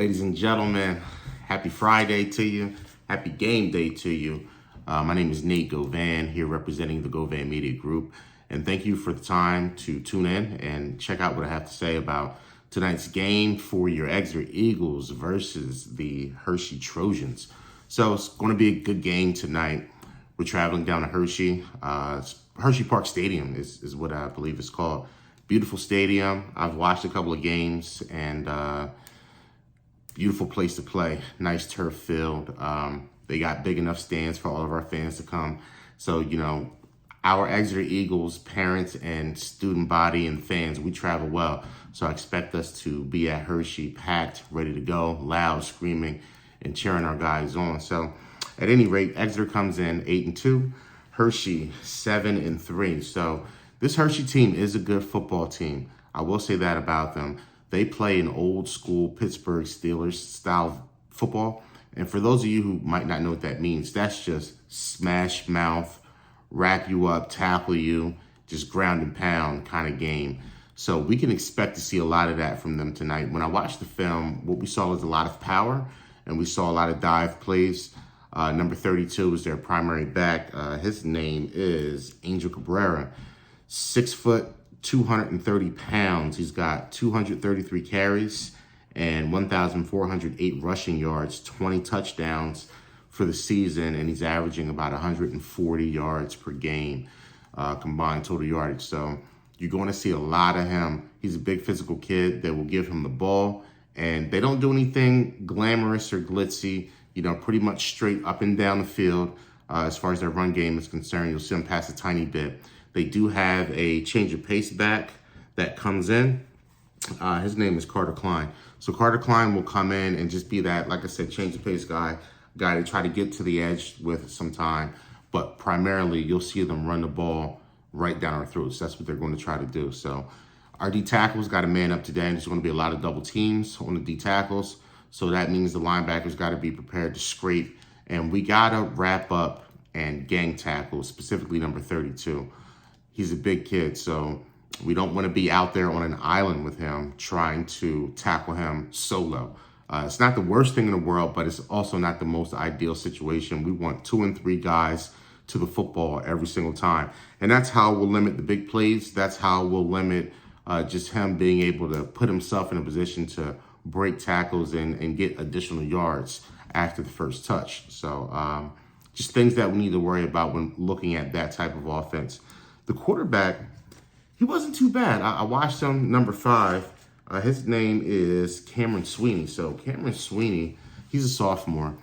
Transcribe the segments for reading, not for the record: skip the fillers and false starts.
Ladies and gentlemen, happy Friday to you. Happy game day to you. My name is Nate Govan, here representing the Govan Media Group. And thank you for the time to tune in and check out what I have to say about tonight's game for your Exeter Eagles versus the Hershey Trojans. So it's going to be a good game tonight. We're traveling down to Hershey. Hershey Park Stadium is what I believe it's called. Beautiful stadium. I've watched a couple of games and beautiful place to play. Nice turf field. They got big enough stands for all of our fans to come. So, you know, our Exeter Eagles, parents and student body and fans, we travel well. So I expect us to be at Hershey packed, ready to go, loud, screaming, and cheering our guys on. So at any rate, Exeter comes in 8-2, Hershey 7-3. So this Hershey team is a good football team. I will say that about them. They play an old school Pittsburgh Steelers style football. And for those of you who might not know what that means, that's just smash mouth, wrap you up, tackle you, just ground and pound kind of game. So we can expect to see a lot of that from them tonight. When I watched the film, what we saw was a lot of power and we saw a lot of dive plays. Number 32 is their primary back. His name is Angel Cabrera. 6 foot, 230 pounds. He's got 233 carries and 1,408 rushing yards, 20 touchdowns for the season, and he's averaging about 140 yards per game, combined total yardage. So you're going to see a lot of him. He's a big physical kid. They will give him the ball, and they don't do anything glamorous or glitzy, you know, pretty much straight up and down the field. As far as their run game is concerned, you'll see them pass a tiny bit. They do have a change of pace back that comes in. His name is Carter Klein. So Carter Klein will come in and just be that, like I said, change of pace guy to try to get to the edge with some time. But primarily, you'll see them run the ball right down our throats. That's what they're going to try to do. So our D tackles got to man up today, and there's going to be a lot of double teams on the D tackles. So that means the linebackers got to be prepared to scrape. And we got to wrap up and gang tackle, specifically number 32. He's a big kid, so we don't want to be out there on an island with him trying to tackle him solo. It's not the worst thing in the world, but it's also not the most ideal situation. We want 2 and 3 guys to the football every single time. And that's how we'll limit the big plays. That's how we'll limit just him being able to put himself in a position to break tackles and get additional yards after the first touch. So just things that we need to worry about when looking at that type of offense. The quarterback, he wasn't too bad. I watched him, number 5. His name is Cameron Sweeney. So Cameron Sweeney, he's a sophomore.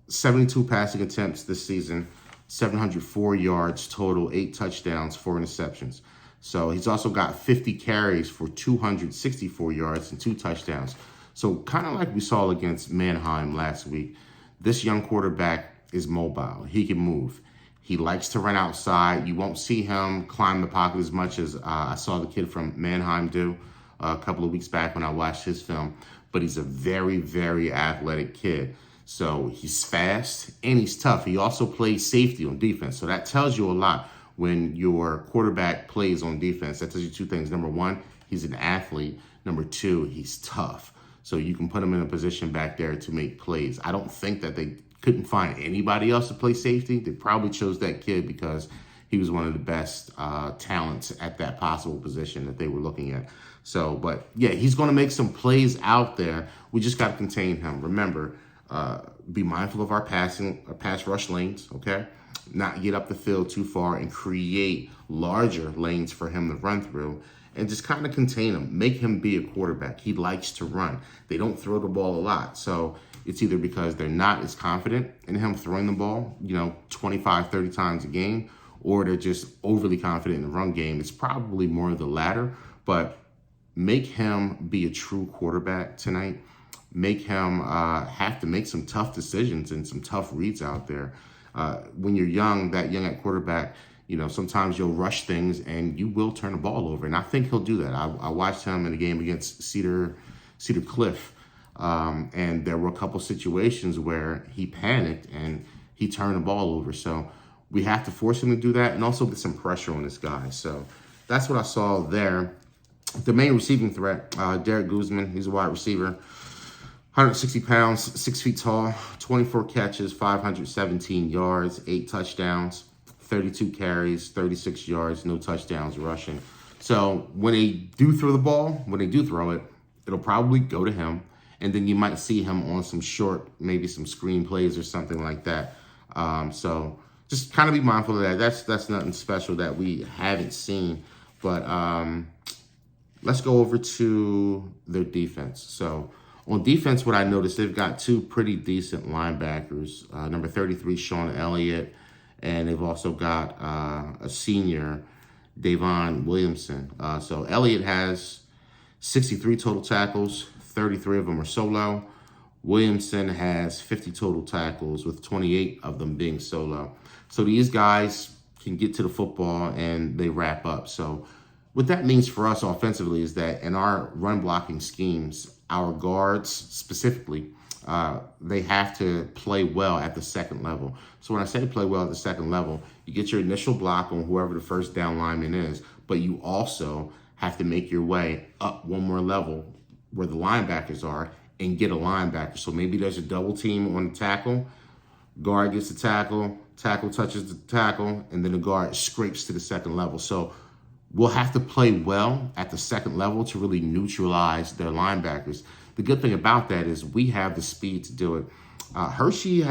72 passing attempts this season, 704 yards total, 8 touchdowns, 4 interceptions. So he's also got 50 carries for 264 yards and 2 touchdowns. So kind of like we saw against Mannheim last week, this young quarterback is mobile. He can move. He likes to run outside. You won't see him climb the pocket as much as I saw the kid from Mannheim do a couple of weeks back when I watched his film. But he's a very, very athletic kid. So he's fast and he's tough. He also plays safety on defense. So that tells you a lot when your quarterback plays on defense. That tells you 2 things. Number 1, he's an athlete. Number 2, he's tough. So you can put him in a position back there to make plays. I don't think that they couldn't find anybody else to play safety. They probably chose that kid because he was one of the best talents at that possible position that they were looking at. So, but yeah, he's going to make some plays out there. We just got to contain him. Remember, be mindful of our pass rush lanes, okay? Not get up the field too far and create larger lanes for him to run through and just kind of contain him. Make him be a quarterback. He likes to run. They don't throw the ball a lot. So it's either because they're not as confident in him throwing the ball, 25, 30 times a game, or they're just overly confident in the run game. It's probably more of the latter, but make him be a true quarterback tonight. Make him have to make some tough decisions and some tough reads out there. When you're young, that young at quarterback, sometimes you'll rush things and you will turn the ball over. And I think he'll do that. I watched him in a game against Cedar Cliff. And there were a couple situations where he panicked and he turned the ball over. So we have to force him to do that and also get some pressure on this guy. So that's what I saw there. The main receiving threat, Derek Guzman, he's a wide receiver. 160 pounds, 6 feet tall, 24 catches, 517 yards, 8 touchdowns, 32 carries, 36 yards, no touchdowns rushing. So when they do throw the ball, when they do throw it, it'll probably go to him. And then you might see him on some short, maybe some screen plays or something like that. So just kind of be mindful of that. That's nothing special that we haven't seen. But let's go over to their defense. So on defense, what I noticed, they've got 2 pretty decent linebackers. Number 33, Sean Elliott, and they've also got a senior, Govan Williamson. So Elliott has 63 total tackles, 33 of them are solo. Williamson has 50 total tackles, with 28 of them being solo. So these guys can get to the football and they wrap up. So what that means for us offensively is that in our run blocking schemes, our guards specifically, they have to play well at the second level. So when I say play well at the second level, you get your initial block on whoever the first down lineman is, but you also have to make your way up one more level where the linebackers are and get a linebacker. So maybe there's a double team on the tackle, guard gets the tackle, tackle touches the tackle, and then the guard scrapes to the second level. So we'll have to play well at the second level to really neutralize their linebackers. The good thing about that is we have the speed to do it. Hershey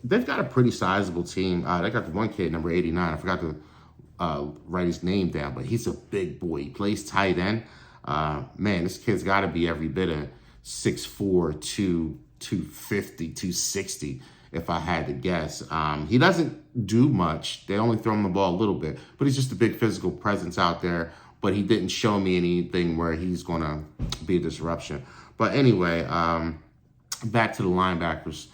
they've got a pretty sizable team. They got the one kid, number 89. I forgot to write his name down, but he's a big boy. He plays tight end. Man, this kid's got to be every bit of 6'4", 250, 260, if I had to guess. He doesn't do much. They only throw him the ball a little bit, but he's just a big physical presence out there. But he didn't show me anything where he's going to be a disruption. But anyway, back to the linebackers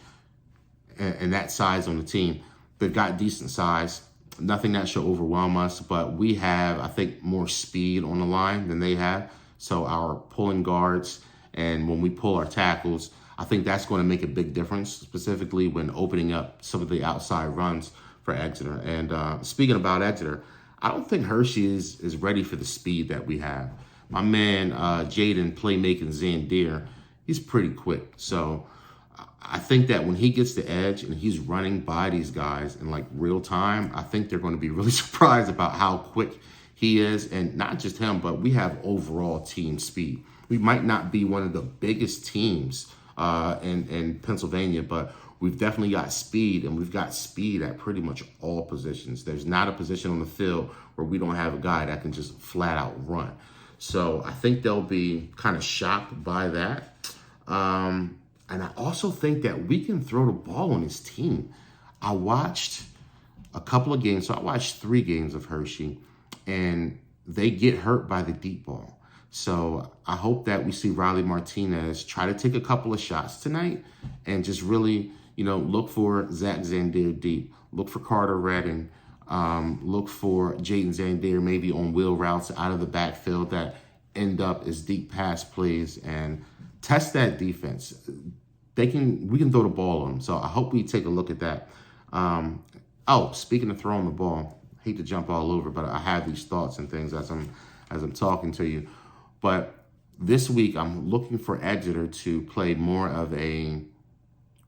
and that size on the team. They've got decent size. Nothing that should overwhelm us, but we have, I think, more speed on the line than they have. So our pulling guards and when we pull our tackles, I think that's going to make a big difference, specifically when opening up some of the outside runs for Exeter. And speaking about Exeter, I don't think Hershey is ready for the speed that we have. My man, Jaden Playmaking Zandier, he's pretty quick. So I think that when he gets the edge and he's running by these guys in like real time, I think they're going to be really surprised about how quick he is. And not just him, but we have overall team speed. We might not be one of the biggest teams in Pennsylvania, but we've definitely got speed, and we've got speed at pretty much all positions. There's not a position on the field where we don't have a guy that can just flat out run. So I think they'll be kind of shocked by that. And I also think that we can throw the ball on his team. I watched a couple of games. So I watched 3 games of Hershey, and they get hurt by the deep ball. So I hope that we see Riley Martinez try to take a couple of shots tonight and just really, look for Zach Zandier deep. Look for Carter Redding. Look for Jaden Zandier maybe on wheel routes out of the backfield that end up as deep pass plays, and test that defense. We can throw the ball on them. So I hope we take a look at that. Speaking of throwing the ball, I hate to jump all over, but I have these thoughts and things as I'm talking to you. But this week, I'm looking for Exeter to play more of a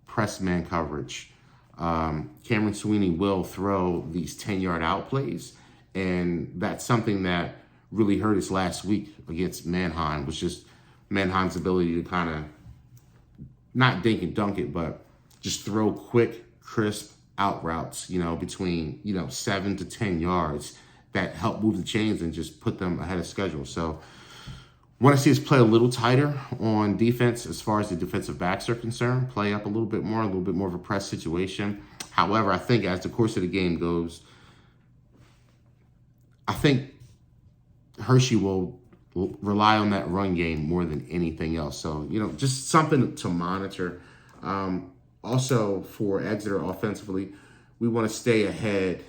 press man coverage. Cameron Sweeney will throw these 10-yard out plays, and that's something that really hurt us last week against Mannheim, was just Mannheim's ability to kind of not dink and dunk it, but just throw quick, crisp out routes, between, 7 to 10 yards that help move the chains and just put them ahead of schedule. So want to see us play a little tighter on defense as far as the defensive backs are concerned, play up a little bit more of a press situation. However, I think as the course of the game goes, I think Hershey will rely on that run game more than anything else. So, just something to monitor. Also, for Exeter offensively, we want to stay ahead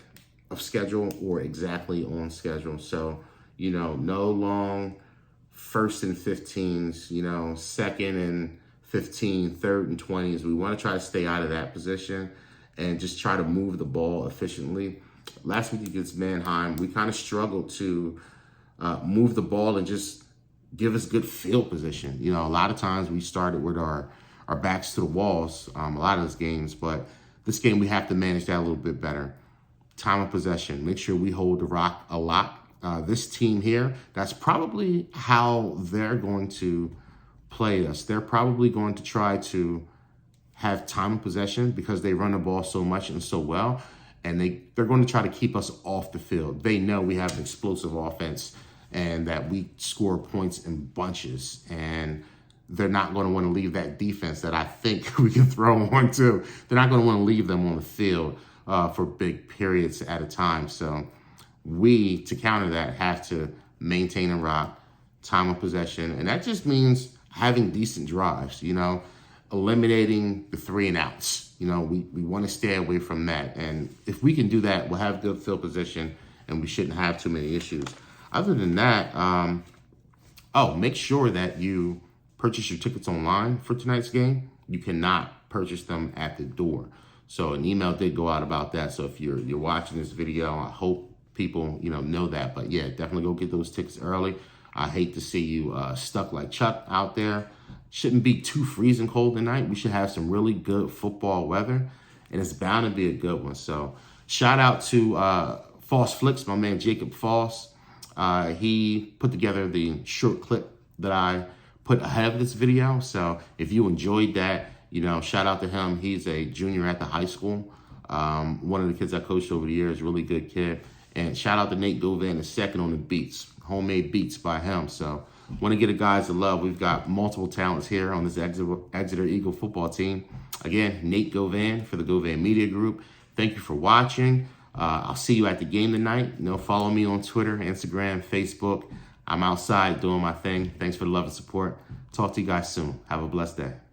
of schedule or exactly on schedule. So, no long 1st and 15s, 2nd and 15, 3rd and 20s. We want to try to stay out of that position and just try to move the ball efficiently. Last week against Mannheim, we kind of struggled to move the ball and just give us good field position. A lot of times we started with our our backs to the walls a lot of those games. But this game, we have to manage that a little bit better. Time of possession. Make sure we hold the rock a lot. This team here, that's probably how they're going to play us. They're probably going to try to have time of possession because they run the ball so much and so well. And they're going to try to keep us off the field. They know we have an explosive offense and that we score points in bunches. And they're not going to want to leave that defense that I think we can throw on to. They're not going to want to leave them on the field for big periods at a time. So we, to counter that, have to maintain a rock, time of possession. And that just means having decent drives, eliminating the 3 and outs. We want to stay away from that. And if we can do that, we'll have good field position and we shouldn't have too many issues. Other than that, make sure that you purchase your tickets online for tonight's game. You cannot purchase them at the door. So an email did go out about that. So if you're watching this video, I hope people know that. But yeah, definitely go get those tickets early. I hate to see you stuck like Chuck out there. Shouldn't be too freezing cold tonight. We should have some really good football weather, and it's bound to be a good one. So shout out to False Flicks, my man Jacob False. He put together the short clip that I put ahead of this video. So if you enjoyed that, shout out to him. He's a junior at the high school. One of the kids I coached over the years, really good kid. And shout out to Nate Govan, the second on the beats, homemade beats by him. So want to give the guys the love. We've got multiple talents here on this Exeter Eagle football team. Again, Nate Govan for the Govan Media Group. Thank you for watching. I'll see you at the game tonight. Follow me on Twitter, Instagram, Facebook. I'm outside doing my thing. Thanks for the love and support. Talk to you guys soon. Have a blessed day.